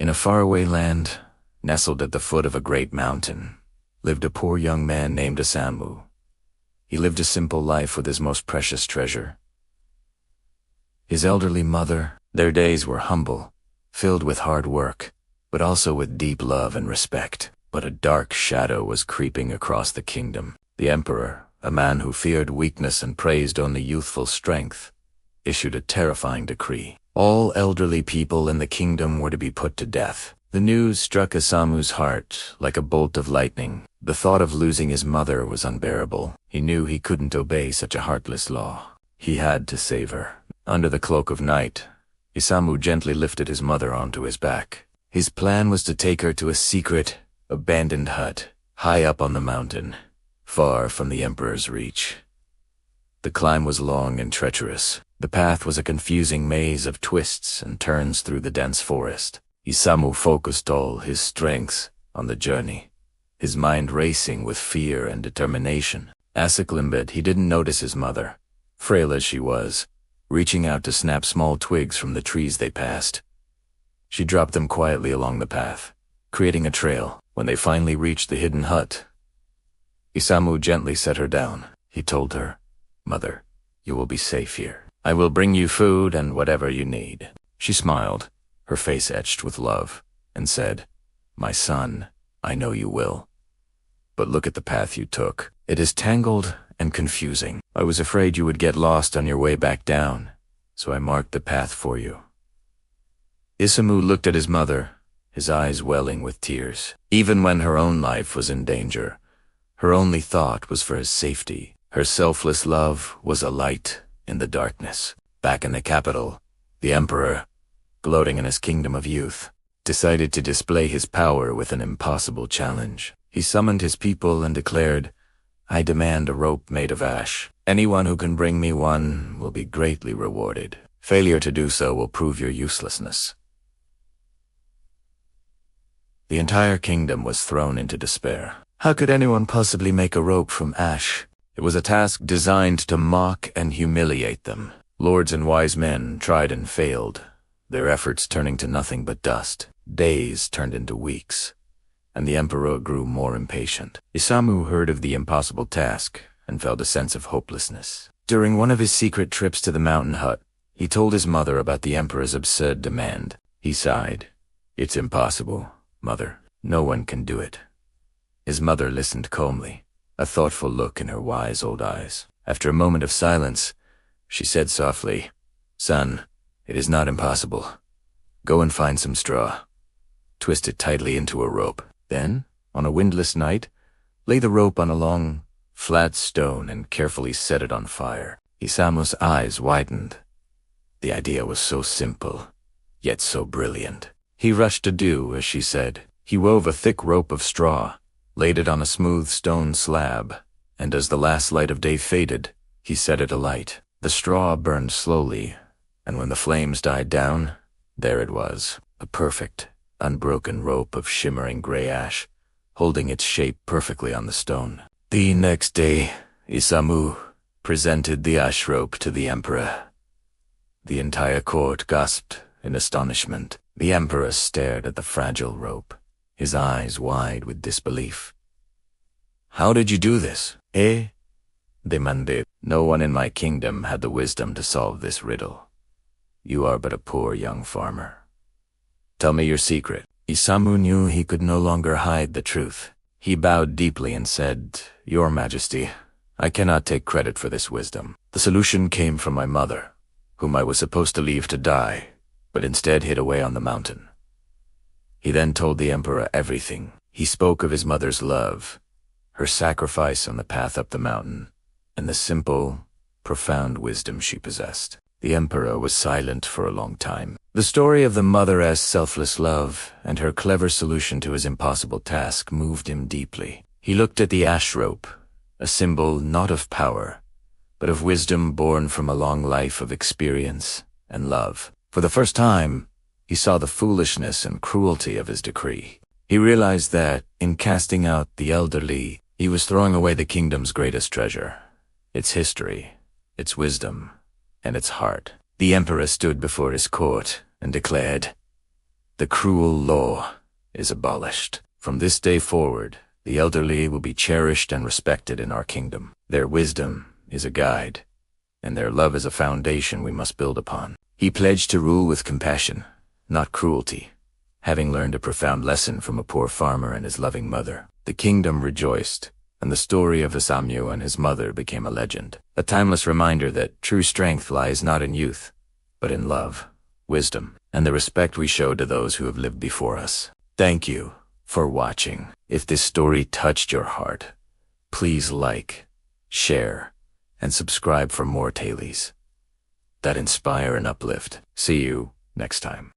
In a faraway land, nestled at the foot of a great mountain, lived a poor young man named Isamu. He lived a simple life with his most precious treasure, his elderly mother. Their days were humble, filled with hard work, but also with deep love and respect. But a dark shadow was creeping across the kingdom. The emperor, a man who feared weakness and praised only youthful strength, issued a terrifying decree. All elderly people in the kingdom were to be put to death. The news struck Isamu's heart like a bolt of lightning. The thought of losing his mother was unbearable. He knew he couldn't obey such a heartless law. He had to save her. Under the cloak of night, Isamu gently lifted his mother onto his back. His plan was to take her to a secret, abandoned hut, high up on the mountain, far from the emperor's reach. The climb was long and treacherous. The path was a confusing maze of twists and turns through the dense forest. Isamu focused all his strength on the journey, his mind racing with fear and determination. As he climbed, he didn't notice his mother, frail as she was, reaching out to snap small twigs from the trees they passed. She dropped them quietly along the path, creating a trail. When they finally reached the hidden hut, Isamu gently set her down. He told her, "Mother, you will be safe here. I will bring you food and whatever you need." She smiled, her face etched with love, and said, "My son, I know you will. But look at the path you took. It is tangled and confusing. I was afraid you would get lost on your way back down, so I marked the path for you." Isamu looked at his mother, his eyes welling with tears. Even when her own life was in danger, her only thought was for his safety. Her selfless love was a light in the darkness. Back in the capital, the emperor, gloating in his kingdom of youth, decided to display his power with an impossible challenge. He summoned his people and declared, "I demand a rope made of ash. Anyone who can bring me one will be greatly rewarded. Failure to do so will prove your uselessness." The entire kingdom was thrown into despair. How could anyone possibly make a rope from ash? It was a task designed to mock and humiliate them. Lords and wise men tried and failed, their efforts turning to nothing but dust. Days turned into weeks, and the emperor grew more impatient. Isamu heard of the impossible task and felt a sense of hopelessness. During one of his secret trips to the mountain hut, he told his mother about the emperor's absurd demand. He sighed, "It's impossible, Mother. No one can do it." His mother listened calmly, a thoughtful look in her wise old eyes. After a moment of silence, she said softly, "Son, it is not impossible. Go and find some straw. Twist it tightly into a rope. Then, on a windless night, lay the rope on a long, flat stone and carefully set it on fire." Isamu's eyes widened. The idea was so simple, yet so brilliant. He rushed to do as she said. He wove a thick rope of straw, laid it on a smooth stone slab, and as the last light of day faded, he set it alight. The straw burned slowly, and when the flames died down, there it was, a perfect, unbroken rope of shimmering gray ash, holding its shape perfectly on the stone. The next day, Isamu presented the ash rope to the emperor. The entire court gasped in astonishment. The emperor stared at the fragile rope, his eyes wide with disbelief. "How did you do this?" demanded. "No one in my kingdom had the wisdom to solve this riddle. You are but a poor young farmer. Tell me your secret." Isamu knew he could no longer hide the truth. He bowed deeply and said, "Your Majesty, I cannot take credit for this wisdom. The solution came from my mother, whom I was supposed to leave to die, but instead hid away on the mountain." He then told the emperor everything. He spoke of his mother's love, her sacrifice on the path up the mountain, and the simple, profound wisdom she possessed. The emperor was silent for a long time. The story of the mother's selfless love and her clever solution to his impossible task moved him deeply. He looked at the ash rope, a symbol not of power, but of wisdom born from a long life of experience and love. For the first time, he saw the foolishness and cruelty of his decree. He realized that, in casting out the elderly, he was throwing away the kingdom's greatest treasure, its history, its wisdom, and its heart. The emperor stood before his court and declared, The cruel law is abolished. From this day forward, the elderly will be cherished and respected in our kingdom. Their wisdom is a guide, and their love is a foundation we must build upon. He pledged to rule with compassion, not cruelty, having learned a profound lesson from a poor farmer and his loving mother. The kingdom rejoiced, and the story of Isamyu and his mother became a legend, a timeless reminder that true strength lies not in youth, but in love, wisdom, and the respect we show to those who have lived before us. Thank you for watching. If this story touched your heart, please like, share, and subscribe for more tales that inspire and uplift. See you next time.